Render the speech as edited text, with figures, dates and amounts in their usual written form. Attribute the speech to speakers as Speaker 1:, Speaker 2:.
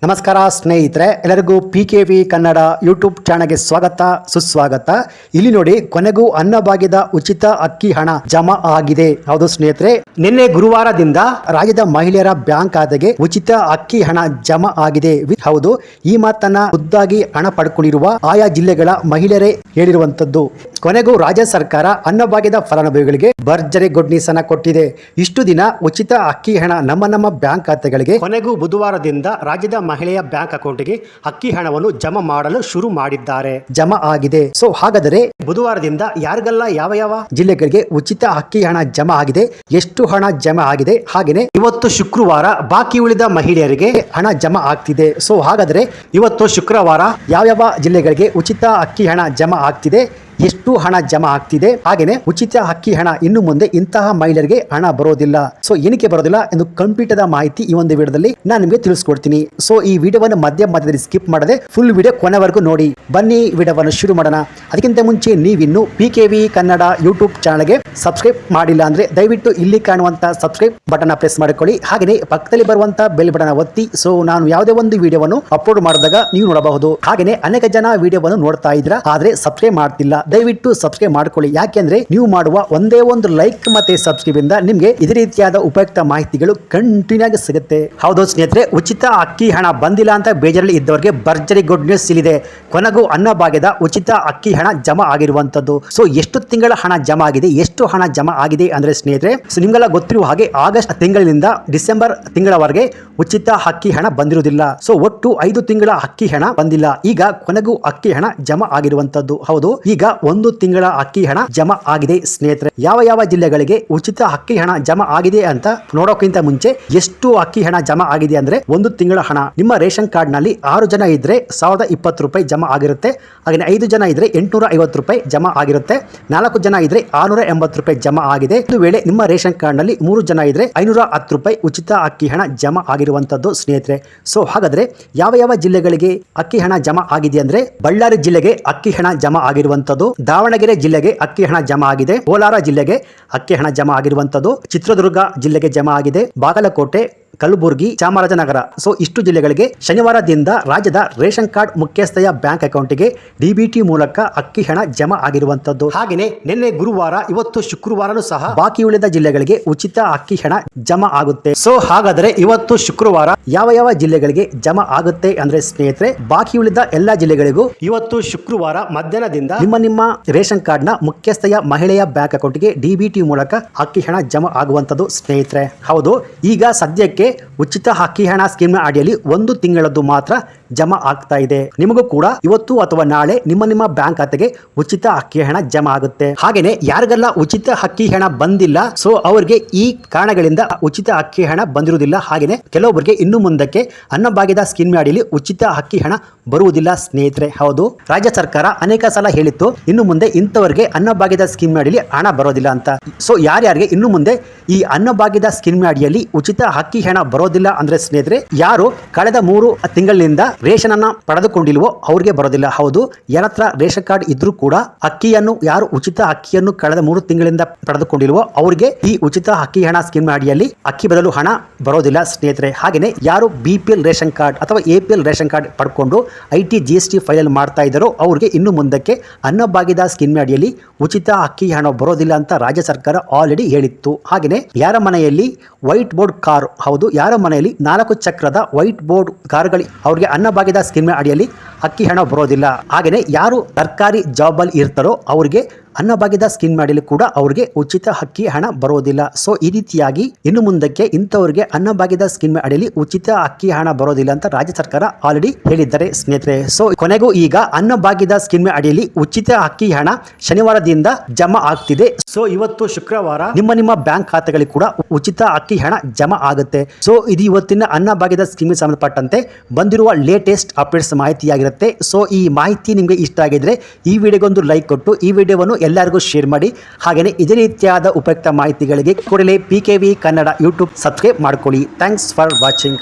Speaker 1: ನಮಸ್ಕಾರ ಸ್ನೇಹಿತರೆ, ಎಲ್ಲರಿಗೂ PKV ಕನ್ನಡ ಯೂಟ್ಯೂಬ್ ಚಾನಲ್ಗೆ ಸ್ವಾಗತ ಸುಸ್ವಾಗತ. ಇಲ್ಲಿ ನೋಡಿ, ಕೊನೆಗೂ ಅನ್ನಭಾಗ್ಯದ ಉಚಿತ ಅಕ್ಕಿ ಹಣ ಜಮಾ ಆಗಿದೆ. ಹೌದು ಸ್ನೇಹಿತರೆ, ನಿನ್ನೆ ಗುರುವಾರದಿಂದ ರಾಜ್ಯದ ಮಹಿಳೆಯರ ಬ್ಯಾಂಕ್ ಖಾತೆಗೆ ಉಚಿತ ಅಕ್ಕಿ ಹಣ ಜಮಾ ಆಗಿದೆ. ಹೌದು, ಈ ಮಾತನ್ನ ಖುದ್ದಾಗಿ ಹಣ ಪಡ್ಕೊಂಡಿರುವ ಆಯಾ ಜಿಲ್ಲೆಗಳ ಮಹಿಳೆಯರೇ ಹೇಳಿರುವಂತದ್ದು. ಕೊನೆಗೂ ರಾಜ್ಯ ಸರ್ಕಾರ ಅನ್ನಭಾಗ್ಯದ ಫಲಾನುಭವಿಗಳಿಗೆ ಭರ್ಜರಿ ಗುಡ್ ನ್ಯೂಸ್ ಅನ್ನ ಕೊಟ್ಟಿದೆ. ಇಷ್ಟು ದಿನ ಉಚಿತ ಅಕ್ಕಿ ಹಣ ನಮ್ಮ ಬ್ಯಾಂಕ್ ಖಾತೆಗಳಿಗೆ ಕೊನೆಗೂ ಬುಧವಾರದಿಂದ ರಾಜ್ಯದ ಮಹಿಳೆಯ ಬ್ಯಾಂಕ್ ಅಕೌಂಟ್ಗೆ ಅಕ್ಕಿ ಹಣವನ್ನು ಜಮಾ ಮಾಡಲು ಶುರು ಮಾಡಿದ್ದಾರೆ. ಜಮಾ ಆಗಿದೆ. ಸೊ ಹಾಗಾದರೆ ಬುಧವಾರದಿಂದ ಯಾರಿಗೆಲ್ಲ ಯಾವ ಜಿಲ್ಲೆಗಳಿಗೆ ಉಚಿತ ಅಕ್ಕಿ ಹಣ ಜಮಾ ಆಗಿದೆ, ಎಷ್ಟು ಹಣ ಜಮಾ ಆಗಿದೆ, ಹಾಗೇನೆ ಇವತ್ತು ಶುಕ್ರವಾರ ಬಾಕಿ ಉಳಿದ ಮಹಿಳೆಯರಿಗೆ ಹಣ ಜಮಾ ಆಗ್ತಿದೆ. ಸೊ ಹಾಗಾದರೆ ಇವತ್ತು ಶುಕ್ರವಾರ ಯಾವ ಜಿಲ್ಲೆಗಳಿಗೆ ಉಚಿತ ಅಕ್ಕಿ ಹಣ ಜಮಾ ಆಗ್ತಿದೆ, ಎಷ್ಟು ಹಣ ಜಮಾ ಆಗ್ತಿದೆ, ಹಾಗೇನೆ ಉಚಿತ ಅಕ್ಕಿ ಹಣ ಇನ್ನು ಮುಂದೆ ಇಂತಹ ಮಹಿಳೆಯರಿಗೆ ಹಣ ಬರೋದಿಲ್ಲ. ಸೊ ಏನಕ್ಕೆ ಬರೋದಿಲ್ಲ ಎಂದು ಕಂಪ್ಲೀಟ್ ಆದ ಮಾಹಿತಿ ಈ ಒಂದು ವಿಡಿಯೋದಲ್ಲಿ ನಾನು ನಿಮಗೆ ತಿಳಿಸ್ಕೊಡ್ತೀನಿ. ಸೊ ಈ ವಿಡಿಯೋವನ್ನು ಮಧ್ಯದಲ್ಲಿ ಸ್ಕಿಪ್ ಮಾಡದೆ ಫುಲ್ ವಿಡಿಯೋ ಕೊನೆವರೆಗೂ ನೋಡಿ. ಬನ್ನಿ ವಿಡಿಯೋವನ್ನು ಶುರು ಮಾಡೋಣ. ಅದಕ್ಕಿಂತ ಮುಂಚೆ ನೀವಿನ್ನು PKV ಕನ್ನಡ ಯೂಟ್ಯೂಬ್ ಚಾನಲ್ಗೆ ಸಬ್ಸ್ಕ್ರೈಬ್ ಮಾಡಿಲ್ಲ ಅಂದ್ರೆ ದಯವಿಟ್ಟು ಇಲ್ಲಿ ಕಾಣುವಂತ ಸಬ್ಸ್ಕ್ರೈಬ್ ಬಟನ್ ಪ್ರೆಸ್ ಮಾಡಿಕೊಳ್ಳಿ. ಹಾಗೆಯೇ ಪಕ್ಕದಲ್ಲಿ ಬರುವಂತ ಬೆಲ್ ಬಟನ್ ಒತ್ತಿ. ಸೊ ನಾನು ಯಾವುದೇ ಒಂದು ವಿಡಿಯೋವನ್ನು ಅಪ್ಲೋಡ್ ಮಾಡಿದಾಗ ನೀವು ನೋಡಬಹುದು. ಹಾಗೆಯೇ ಅನೇಕ ಜನ ವಿಡಿಯೋವನ್ನು ನೋಡ್ತಾ ಇದ್ರ ಆದ್ರೆ ಸಬ್ಸ್ಕ್ರೈಬ್ ಮಾಡ್ತಿಲ್ಲ. ದಯವಿಟ್ಟು ಸಬ್ಸ್ಕ್ರೈಬ್ ಮಾಡ್ಕೊಳ್ಳಿ. ಯಾಕೆಂದ್ರೆ ನೀವು ಮಾಡುವ ಒಂದೇ ಒಂದು ಲೈಕ್ ಮತ್ತೆ ಸಬ್ಸ್ಕ್ರೈಬ್ ಇಂದ ನಿಮ್ಗೆ ಇದೇ ರೀತಿಯಾದ ಉಪಯುಕ್ತ ಮಾಹಿತಿಗಳು ಕಂಟಿನ್ಯೂ ಆಗಿ ಸಿಗುತ್ತೆ. ಹೌದು ಸ್ನೇಹಿತರೆ, ಉಚಿತ ಅಕ್ಕಿ ಹಣ ಬಂದಿಲ್ಲ ಅಂತ ಬೇಜಾರಲ್ಲಿ ಇದ್ದವರಿಗೆ ಭರ್ಜರಿ ಗುಡ್ ನ್ಯೂಸ್ ಇಲ್ಲಿದೆ. ಕೊನೆಗೂ ಅನ್ನಭಾಗ್ಯದ ಉಚಿತ ಅಕ್ಕಿ ಹಣ ಜಮಾ ಆಗಿರುವಂತದ್ದು. ಸೊ ಎಷ್ಟು ತಿಂಗಳ ಹಣ ಜಮಾ ಆಗಿದೆ, ಎಷ್ಟು ಹಣ ಜಮಾ ಆಗಿದೆ ಅಂದ್ರೆ ಸ್ನೇಹಿತರೆ, ನಿಮ್ಗೆಲ್ಲ ಗೊತ್ತಿರುವ ಹಾಗೆ ಆಗಸ್ಟ್ ತಿಂಗಳಿನಿಂದ ಡಿಸೆಂಬರ್ ತಿಂಗಳವರೆಗೆ ಉಚಿತ ಅಕ್ಕಿ ಹಣ ಬಂದಿರುವುದಿಲ್ಲ. ಸೊ ಒಟ್ಟು 5 ತಿಂಗಳ ಅಕ್ಕಿ ಹಣ ಬಂದಿಲ್ಲ. ಈಗ ಕೊನೆಗೂ ಅಕ್ಕಿ ಹಣ ಜಮಾ ಆಗಿರುವಂತದ್ದು. ಹೌದು, ಈಗ 1 ತಿಂಗಳ ಅಕ್ಕಿ ಹಣ ಜಮಾ ಆಗಿದೆ ಸ್ನೇಹಿತರೆ. ಯಾವ ಜಿಲ್ಲೆಗಳಿಗೆ ಉಚಿತ ಅಕ್ಕಿ ಹಣ ಜಮಾ ಆಗಿದೆ ಅಂತ ನೋಡೋಕ್ಕಿಂತ ಮುಂಚೆ ಎಷ್ಟು ಅಕ್ಕಿ ಹಣ ಜಮಾ ಆಗಿದೆ ಅಂದ್ರೆ 1 ತಿಂಗಳ ಹಣ ನಿಮ್ಮ ರೇಷನ್ ಕಾರ್ಡ್ ನಲ್ಲಿ 6 ಜನ ಇದ್ರೆ 1020 ರೂಪಾಯಿ ಜಮಾ ಆಗಿರುತ್ತೆ. ಹಾಗೆ 5 ಜನ ಇದ್ರೆ 850 ರೂಪಾಯಿ ಜಮಾ ಆಗಿರುತ್ತೆ. 4 ಜನ ಇದ್ರೆ 680 ರೂಪಾಯಿ ಜಮಾ ಆಗಿದೆ. ಒಂದು ವೇಳೆ ನಿಮ್ಮ ರೇಷನ್ ಕಾರ್ಡ್ ನಲ್ಲಿ 3 ಜನ ಇದ್ರೆ 510 ರೂಪಾಯಿ ಉಚಿತ ಅಕ್ಕಿ ಹಣ ಜಮಾ ಆಗಿರುವಂತದ್ದು ಸ್ನೇಹಿತರೆ. ಸೊ ಹಾಗಾದ್ರೆ ಯಾವ ಜಿಲ್ಲೆಗಳಿಗೆ ಅಕ್ಕಿ ಹಣ ಜಮಾ ಆಗಿದೆ ಅಂದ್ರೆ, ಬಳ್ಳಾರಿ ಜಿಲ್ಲೆಗೆ ಅಕ್ಕಿ ಹಣ ಜಮಾ ಆಗಿರುವಂತದ್ದು, ದಾವಣಗೆರೆ ಜಿಲ್ಲೆಗೆ ಅಕ್ಕಿ ಹಣ ಜಮಾ ಆಗಿದೆ, ಕೋಲಾರ ಜಿಲ್ಲೆಗೆ ಅಕ್ಕಿ ಹಣ ಜಮಾ ಆಗಿರುವಂತದ್ದು, ಚಿತ್ರದುರ್ಗ ಜಿಲ್ಲೆಗೆ ಜಮಾ ಆಗಿದೆ, ಬಾಗಲಕೋಟೆ, ಕಲಬುರಗಿ, ಚಾಮರಾಜನಗರ. ಸೊ ಇಷ್ಟು ಜಿಲ್ಲೆಗಳಿಗೆ ಶನಿವಾರದಿಂದ ರಾಜ್ಯದ ರೇಷನ್ ಕಾರ್ಡ್ ಮುಖ್ಯಸ್ಥೆಯ ಬ್ಯಾಂಕ್ ಅಕೌಂಟ್ಗೆ DBT ಮೂಲಕ ಅಕ್ಕಿ ಹಣ ಜಮಾ ಆಗಿರುವಂತದ್ದು. ಹಾಗೆಯೇ ನಿನ್ನೆ ಗುರುವಾರ, ಇವತ್ತು ಶುಕ್ರವಾರನೂ ಸಹ ಬಾಕಿ ಉಳಿದ ಜಿಲ್ಲೆಗಳಿಗೆ ಉಚಿತ ಅಕ್ಕಿ ಹಣ ಜಮಾ ಆಗುತ್ತೆ. ಸೊ ಹಾಗಾದರೆ ಇವತ್ತು ಶುಕ್ರವಾರ ಯಾವ ಜಿಲ್ಲೆಗಳಿಗೆ ಜಮಾ ಆಗುತ್ತೆ ಅಂದ್ರೆ ಸ್ನೇಹಿತರೆ, ಬಾಕಿ ಉಳಿದ ಎಲ್ಲಾ ಜಿಲ್ಲೆಗಳಿಗೂ ಇವತ್ತು ಶುಕ್ರವಾರ ಮಧ್ಯಾಹ್ನದಿಂದ ನಿಮ್ಮ ರೇಷನ್ ಕಾರ್ಡ್ ನ ಮುಖ್ಯಸ್ಥೆಯ ಮಹಿಳೆಯ ಬ್ಯಾಂಕ್ ಅಕೌಂಟ್ಗೆ DBT ಮೂಲಕ ಅಕ್ಕಿ ಹಣ ಜಮಾ ಆಗುವಂತದ್ದು ಸ್ನೇಹಿತರೆ. ಹೌದು, ಈಗ ಸದ್ಯಕ್ಕೆ ಉಚಿತ ಅಕ್ಕಿ ಹಣ ಸ್ಕೀಮ್ ಅಡಿಯಲ್ಲಿ 1 ತಿಂಗಳದ್ದು ಮಾತ್ರ ಜಮಾ ಆಗ್ತಾ ಇದೆ. ನಿಮಗೂ ಕೂಡ ಇವತ್ತು ಅಥವಾ ನಾಳೆ ನಿಮ್ಮ ಬ್ಯಾಂಕ್ ಖಾತೆಗೆ ಉಚಿತ ಅಕ್ಕಿ ಹಣ ಜಮಾ ಆಗುತ್ತೆ. ಹಾಗೇನೆ ಯಾರಿಗೆಲ್ಲ ಉಚಿತ ಅಕ್ಕಿ ಹಣ ಬಂದಿಲ್ಲ, ಸೊ ಅವರಿಗೆ ಈ ಕಾರಣಗಳಿಂದ ಉಚಿತ ಅಕ್ಕಿ ಹಣ ಬಂದಿರುವುದಿಲ್ಲ. ಹಾಗೇನೆ ಕೆಲವೊಬ್ಬರಿಗೆ ಇನ್ನು ಮುಂದಕ್ಕೆ ಅನ್ನಭಾಗ್ಯದ ಸ್ಕೀಮ್ ಅಡಿಯಲ್ಲಿ ಉಚಿತ ಅಕ್ಕಿ ಹಣ ಬರುವುದಿಲ್ಲ ಸ್ನೇಹಿತರೆ. ಹೌದು, ರಾಜ್ಯ ಸರ್ಕಾರ ಅನೇಕ ಸಲ ಹೇಳಿತ್ತು ಇನ್ನು ಮುಂದೆ ಇಂಥವರಿಗೆ ಅನ್ನಭಾಗ್ಯದ ಸ್ಕೀಮ್ ಅಡಿಯಲ್ಲಿ ಹಣ ಬರೋದಿಲ್ಲ ಅಂತ. ಸೊ ಯಾರ್ಯಾರಿಗೆ ಇನ್ನು ಮುಂದೆ ಈ ಅನ್ನಭಾಗ್ಯದ ಸ್ಕೀಮ್ ಅಡಿಯಲ್ಲಿ ಉಚಿತ ಅಕ್ಕಿ ಹಣ ಬರೋದಿಲ್ಲ ಅಂದ್ರೆ ಸ್ನೇಹಿತರೆ, ಯಾರು ಕಳೆದ 3 ತಿಂಗಳಿನಿಂದ ರೇಷನ್ ಅನ್ನ ಪಡೆದುಕೊಂಡಿಲ್ವೋ ಅವ್ರಿಗೆ ಬರೋದಿಲ್ಲ. ಹೌದು, ಯಾರತ್ರ ರೇಷನ್ ಕಾರ್ಡ್ ಇದ್ರೂ ಕೂಡ ಅಕ್ಕಿಯನ್ನು, ಯಾರು ಉಚಿತ ಅಕ್ಕಿಯನ್ನು ಕಳೆದ 3 ತಿಂಗಳಿಂದ ಪಡೆದುಕೊಂಡಿಲ್ವೋ ಅವ್ರಿಗೆ ಈ ಉಚಿತ ಅಕ್ಕಿ ಹಣ ಸ್ಕೀಮ್ ಅಡಿಯಲ್ಲಿ ಅಕ್ಕಿ ಬದಲು ಹಣ ಬರೋದಿಲ್ಲ ಸ್ನೇಹಿತರೆ. ಹಾಗೇನೆ ಯಾರು BPL ರೇಷನ್ ಕಾರ್ಡ್ ಅಥವಾ APL ರೇಷನ್ ಕಾರ್ಡ್ ಪಡ್ಕೊಂಡು IT GST ಫೈಲ್ ಮಾಡ್ತಾ ಇದ್ದಾರೋ ಅವ್ರಿಗೆ ಇನ್ನು ಮುಂದಕ್ಕೆ ಅನ್ನಭಾಗ್ಯದ ಸ್ಕೀಮ್ ಅಡಿಯಲ್ಲಿ ಉಚಿತ ಅಕ್ಕಿ ಹಣ ಬರೋದಿಲ್ಲ ಅಂತ ರಾಜ್ಯ ಸರ್ಕಾರ ಆಲ್ರೆಡಿ ಹೇಳಿತ್ತು. ಹಾಗೇನೆ ಯಾರ ಮನೆಯಲ್ಲಿ ವೈಟ್ ಬೋರ್ಡ್ ಕಾರ್, ಹೌದು, ಯಾರ ಮನೆಯಲ್ಲಿ 4 ಚಕ್ರದ ವೈಟ್ ಬೋರ್ಡ್ ಕಾರ್ಗಳು ಅವ್ರಿಗೆ ಅನ್ನಭಾಗ್ಯದ ಸ್ಕೀಮ್ ಅಡಿಯಲ್ಲಿ ಅಕ್ಕಿ ಹಣ ಬರೋದಿಲ್ಲ. ಹಾಗೇನೆ ಯಾರು ಸರ್ಕಾರಿ ಜಾಬ್ ಅಲ್ಲಿ ಇರ್ತಾರೋ ಅವ್ರಿಗೆ ಅನ್ನಭಾಗ್ಯದ ಸ್ಕೀಮ್ ಅಡಿಯಲ್ಲಿ ಕೂಡ ಅವ್ರಿಗೆ ಉಚಿತ ಅಕ್ಕಿ ಹಣ ಬರೋದಿಲ್ಲ. ಸೊ ಈ ರೀತಿಯಾಗಿ ಇನ್ನು ಮುಂದಕ್ಕೆ ಇಂಥವ್ರಿಗೆ ಅನ್ನಭಾಗ್ಯದ ಸ್ಕೀಮ್ ಅಡಿಯಲ್ಲಿ ಉಚಿತ ಅಕ್ಕಿ ಹಣ ಬರೋದಿಲ್ಲ ಅಂತ ರಾಜ್ಯ ಸರ್ಕಾರ ಆಲ್ರೆಡಿ ಹೇಳಿದ್ದಾರೆ ಸ್ನೇಹಿತರೆ. ಸೊ ಕೊನೆಗೂ ಈಗ ಅನ್ನಭಾಗ್ಯದ ಸ್ಕೀಮ್ ಅಡಿಯಲ್ಲಿ ಉಚಿತ ಅಕ್ಕಿ ಹಣ ಶನಿವಾರದಿಂದ ಜಮಾ ಆಗ್ತಿದೆ. ಸೊ ಇವತ್ತು ಶುಕ್ರವಾರ ನಿಮ್ಮ ಬ್ಯಾಂಕ್ ಖಾತೆಗಳಿಗೆ ಕೂಡ ಉಚಿತ ಅಕ್ಕಿ ಹಣ ಜಮಾ ಆಗುತ್ತೆ. ಸೊ ಇದು ಇವತ್ತಿನ ಅನ್ನಭಾಗ್ಯದ ಸ್ಕೀಮ್ ಸಂಬಂಧಪಟ್ಟಂತೆ ಬಂದಿರುವ ಲೇಟೆಸ್ಟ್ ಅಪ್ಡೇಟ್ಸ್ ಮಾಹಿತಿಯಾಗಿರುತ್ತೆ. ಸೊ ಈ ಮಾಹಿತಿ ನಿಮಗೆ ಇಷ್ಟ ಆಗಿದ್ರೆ ಈ ವಿಡಿಯೋಗೊಂದು ಲೈಕ್ ಕೊಟ್ಟು ಈ ವಿಡಿಯೋವನ್ನು ಎಲ್ಲರಿಗೂ ಶೇರ್ ಮಾಡಿ. ಹಾಗೆಯೇ ಇದೇ ರೀತಿಯಾದ ಉಪಯುಕ್ತ ಮಾಹಿತಿಗಳಿಗೆ ಕೂಡಲೇ PKV ಕನ್ನಡ ಯೂಟ್ಯೂಬ್ ಸಬ್ಸ್ಕ್ರೈಬ್ ಮಾಡ್ಕೊಳ್ಳಿ. Thanks for watching.